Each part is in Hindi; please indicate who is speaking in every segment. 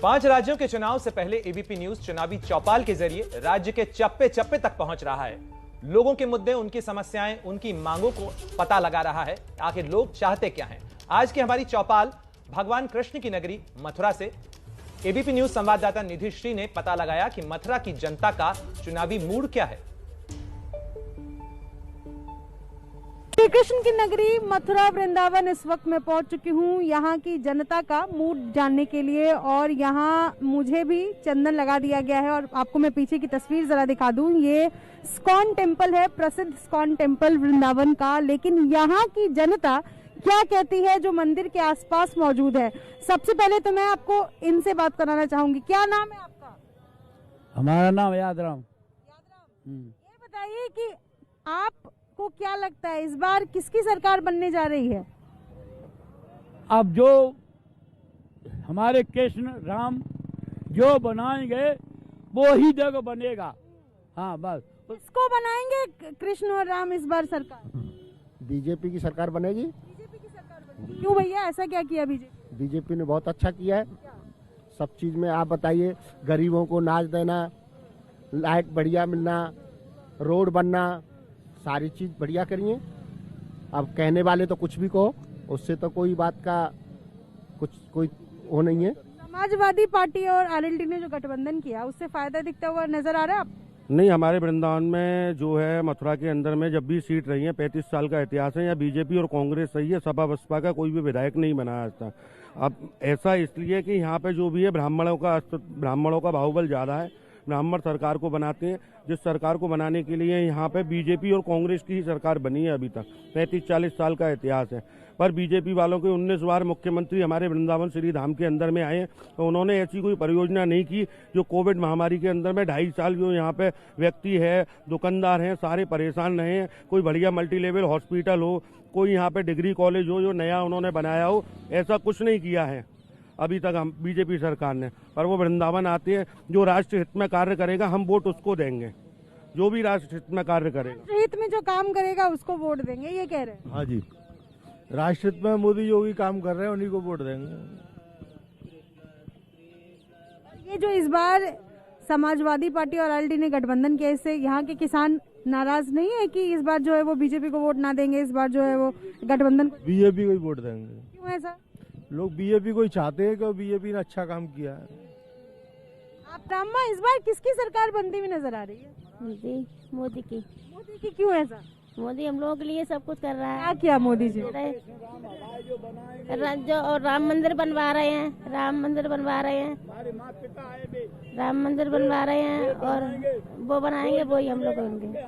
Speaker 1: 5 राज्यों के चुनाव से पहले एबीपी न्यूज चुनावी चौपाल के जरिए राज्य के चप्पे चप्पे तक पहुंच रहा है। लोगों के मुद्दे, उनकी समस्याएं, उनकी मांगों को पता लगा रहा है। आखिर लोग चाहते क्या हैं। आज की हमारी चौपाल भगवान कृष्ण की नगरी मथुरा से एबीपी न्यूज संवाददाता निधि श्री ने पता लगाया कि मथुरा की जनता का चुनावी मूड क्या है।
Speaker 2: श्री कृष्ण की नगरी मथुरा वृंदावन इस वक्त मैं पहुंच चुकी हूं यहाँ की जनता का मूड जानने के लिए, और यहाँ मुझे भी चंदन लगा दिया गया है। और आपको मैं पीछे की तस्वीर जरा दिखा दूं, ये स्कॉन टेम्पल है, प्रसिद्ध स्कॉन टेम्पल वृंदावन का। लेकिन यहाँ की जनता क्या कहती है जो मंदिर के आसपास मौजूद है। सबसे पहले तो मैं आपको इनसे बात कराना चाहूंगी। क्या नाम है आपका?
Speaker 3: हमारा नाम यादराम।
Speaker 2: ये बताइए कि आप को क्या लगता है इस बार किसकी सरकार बनने जा रही है?
Speaker 3: अब जो हमारे कृष्ण राम जो बनाएंगे वो ही जगह बनेगा। हाँ बस।
Speaker 2: किसको बनाएंगे कृष्ण और राम इस बार सरकार?
Speaker 4: बीजेपी की सरकार बनेगी।
Speaker 2: बीजेपी की सरकार बनेगी। क्यों भैया, ऐसा क्या किया बीजेपी?
Speaker 4: बीजेपी ने बहुत अच्छा किया है सब चीज में। आप बताइए, गरीबों को नाच देना, लाइट बढ़िया मिलना, रोड बनना, सारी चीज बढ़िया करिए। अब कहने वाले तो कुछ भी कहो, उससे तो कोई बात का कोई वो नहीं है।
Speaker 2: समाजवादी पार्टी और आरएलडी ने जो गठबंधन किया उससे फायदा दिखता हुआ नजर आ रहा है आप?
Speaker 5: नहीं, हमारे वृंदावन में जो है मथुरा के अंदर में जब भी सीट रही है, 35 साल का इतिहास है, या बीजेपी और कांग्रेस सही है, सपा बसपा का कोई भी विधायक नहीं बना आज तक। अब ऐसा इसलिए कि यहाँ पे जो भी है ब्राह्मणों का बाहुबल ज्यादा है। ब्राह्मण सरकार को बनाते हैं, जिस सरकार को बनाने के लिए यहाँ पे बीजेपी और कांग्रेस की ही सरकार बनी है। अभी तक 35-40 साल का इतिहास है, पर बीजेपी वालों के 19 बार मुख्यमंत्री हमारे वृंदावन श्री धाम के अंदर में आए, तो उन्होंने ऐसी कोई परियोजना नहीं की। जो कोविड महामारी के अंदर में 2.5 साल जो यहाँ पे व्यक्ति है, दुकानदार हैं, सारे परेशान रहे हैं। कोई बढ़िया मल्टी लेवल हॉस्पिटल हो, कोई यहाँ पे डिग्री कॉलेज हो जो नया उन्होंने बनाया हो, ऐसा कुछ नहीं किया है अभी तक हम बीजेपी सरकार ने। पर वो वृंदावन आते हैं, जो राष्ट्र हित में कार्य करेगा हम वोट उसको देंगे। जो भी राष्ट्र हित में कार्य करेगा,
Speaker 2: राष्ट्र हित में जो काम करेगा उसको वोट देंगे, ये कह रहे हैं?
Speaker 6: हाँ जी, राष्ट्र हित में मोदी जो भी काम कर रहे हैं उन्हीं को वोट देंगे।
Speaker 2: ये जो इस बार समाजवादी पार्टी और आरएलडी ने गठबंधन किया, इससे यहाँ के किसान नाराज नहीं है कि इस बार जो है वो बीजेपी को वोट ना देंगे, इस बार जो है वो गठबंधन
Speaker 6: बीजेपी को ही वोट देंगे?
Speaker 2: क्यों ऐसा?
Speaker 6: लोग बीजेपी को ही चाहते हैं कि बीजेपी ने अच्छा काम किया है।
Speaker 2: आप रामा, इस बार किसकी सरकार बनती हुई नजर आ रही है?
Speaker 7: मोदी की।
Speaker 2: मोदी की क्यों ऐसा?
Speaker 7: मोदी हम लोगों के लिए सब कुछ कर रहा है।
Speaker 2: क्या किया मोदी जी?
Speaker 7: जो और राम मंदिर बनवा रहे हैं, राम मंदिर बनवा रहे हैं, राम मंदिर बनवा रहे हैं, और वो बनाएंगे वही हम लोग होंगे।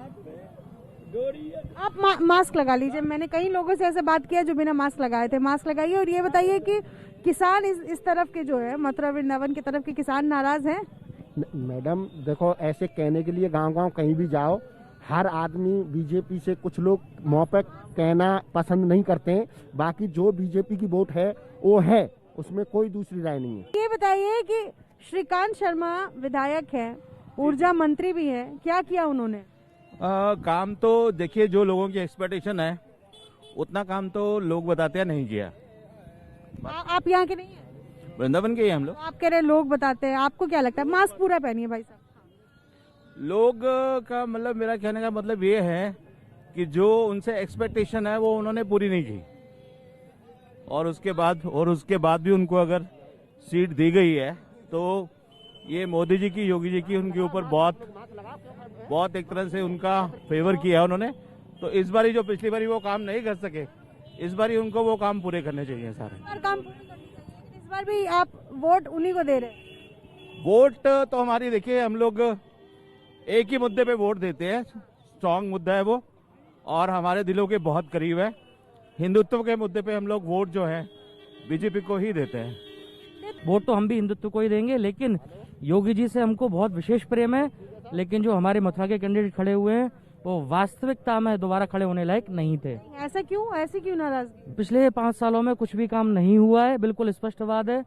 Speaker 2: आप मास्क लगा लीजिए। मैंने कई लोगों से ऐसे बात किया जो बिना मास्क लगाए थे। मास्क लगाइए और ये बताइए कि किसान इस तरफ के जो है मथुरा वृंदावन की तरफ के किसान नाराज हैं?
Speaker 4: मैडम देखो, ऐसे कहने के लिए गांव-गांव कहीं भी जाओ, हर आदमी बीजेपी से, कुछ लोग मुंह पे कहना पसंद नहीं करते हैं। बाकी जो बीजेपी की वोट है वो है, उसमें कोई दूसरी राय नहीं है।
Speaker 2: ये बताइए कि श्रीकांत शर्मा विधायक है, ऊर्जा मंत्री भी है, क्या किया उन्होंने?
Speaker 8: काम तो देखिए, जो लोगों की एक्सपेक्टेशन है उतना काम तो लोग बताते हैं नहीं किया।
Speaker 2: आप यहाँ के नहीं है?
Speaker 8: वृंदावन के ही हम लोग।
Speaker 2: आप कह रहे लोग बताते हैं, आपको क्या लगता है? मास्क पूरा पहनिए भाई साहब।
Speaker 8: लोग का मतलब, मेरा कहने का मतलब ये है कि जो उनसे एक्सपेक्टेशन है वो उन्होंने पूरी नहीं की, और उसके बाद भी उनको अगर सीट दी गई है तो ये मोदी जी की, योगी जी की उनके ऊपर बहुत एक तरह से उनका फेवर किया है उन्होंने। तो इस बारी जो पिछली बारी वो काम नहीं कर सके, इस बारी उनको वो काम पूरे करने चाहिए सारे।
Speaker 2: इस बार भी आप वोट उन्हीं को दे रहे हैं?
Speaker 8: वोट तो हमारी, देखिए हम लोग एक ही मुद्दे पे वोट देते हैं, स्ट्रांग मुद्दा है वो, और हमारे दिलों के बहुत करीब है। हिंदुत्व के मुद्दे पे हम लोग वोट जो है बीजेपी को ही देते हैं।
Speaker 9: वोट तो हम भी हिंदुत्व को ही देंगे, लेकिन योगी जी से हमको बहुत विशेष प्रेम है। लेकिन जो हमारे मथुरा के कैंडिडेट खड़े हुए हैं वो वास्तविकता में दोबारा खड़े होने लायक नहीं थे।
Speaker 2: ऐसा क्यों? ऐसे क्यों नाराज?
Speaker 9: पिछले 5 सालों में कुछ भी काम नहीं हुआ है, बिल्कुल स्पष्ट बात है।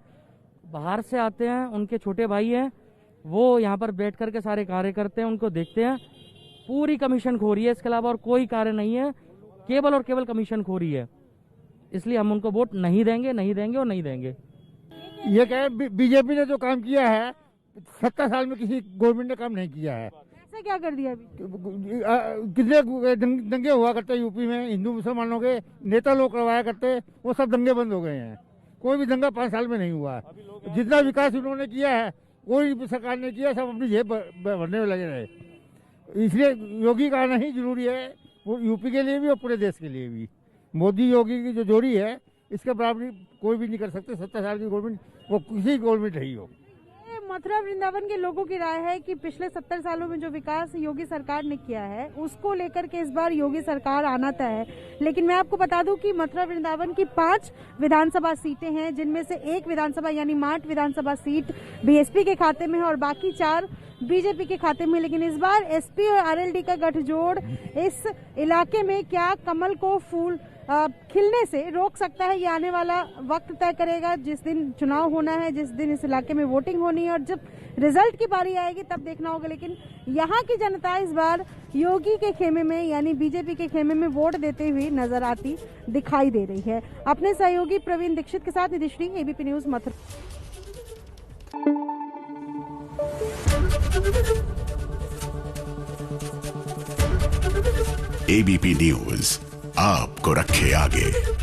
Speaker 9: बाहर से आते हैं, उनके छोटे भाई हैं, वो यहाँ पर बैठ करके सारे कार्य करते हैं, उनको देखते हैं। पूरी कमीशन खोरी है, इसके अलावा और कोई कार्य नहीं है, केवल और केवल कमीशन खोरी है। इसलिए हम उनको वोट नहीं देंगे और नहीं देंगे।
Speaker 6: ये क्या है, बीजेपी ने जो काम किया है 70 साल में किसी गवर्नमेंट ने काम नहीं किया है।
Speaker 2: ऐसा क्या कर दिया अभी?
Speaker 6: कितने दंगे हुआ करते यूपी में, हिंदू मुसलमानों के नेता लोग करवाया करते, वो सब दंगे बंद हो गए हैं। कोई भी दंगा 5 साल में नहीं हुआ है। जितना विकास उन्होंने किया है कोई भी सरकार ने किया, सब अपनी जेब भरने में लगे रहे। इसलिए योगी का आना ही जरूरी है, वो यूपी के लिए भी और पूरे देश के लिए भी। मोदी योगी की जो जोड़ी है इसके बराबरी कोई भी नहीं कर सकते। 70 साल की गवर्नमेंट वो किसी गवर्नमेंट रही हो।
Speaker 2: मथुरा वृंदावन के लोगों की राय है कि पिछले 70 सालों में जो विकास योगी सरकार ने किया है उसको लेकर के इस बार योगी सरकार आना तय है। लेकिन मैं आपको बता दूं कि मथुरा वृंदावन की 5 विधानसभा सीटें हैं, जिनमें से 1 विधानसभा यानी माठ विधानसभा सीट बीएसपी के खाते में है और बाकी 4 बीजेपी के खाते में। लेकिन इस बार एसपी और आरएलडी का गठजोड़ इस इलाके में क्या कमल को फूल खिलने से रोक सकता है, ये आने वाला वक्त तय करेगा। जिस दिन चुनाव होना है, जिस दिन इस इलाके में वोटिंग होनी है और जब रिजल्ट की बारी आएगी तब देखना होगा। लेकिन यहाँ की जनता इस बार योगी के खेमे में यानी बीजेपी के खेमे में वोट देते हुए नजर आती दिखाई दे रही है। अपने सहयोगी प्रवीण दीक्षित के साथ Nidhishree, ABP news Mathura.
Speaker 10: ABP news आपको रखे आगे।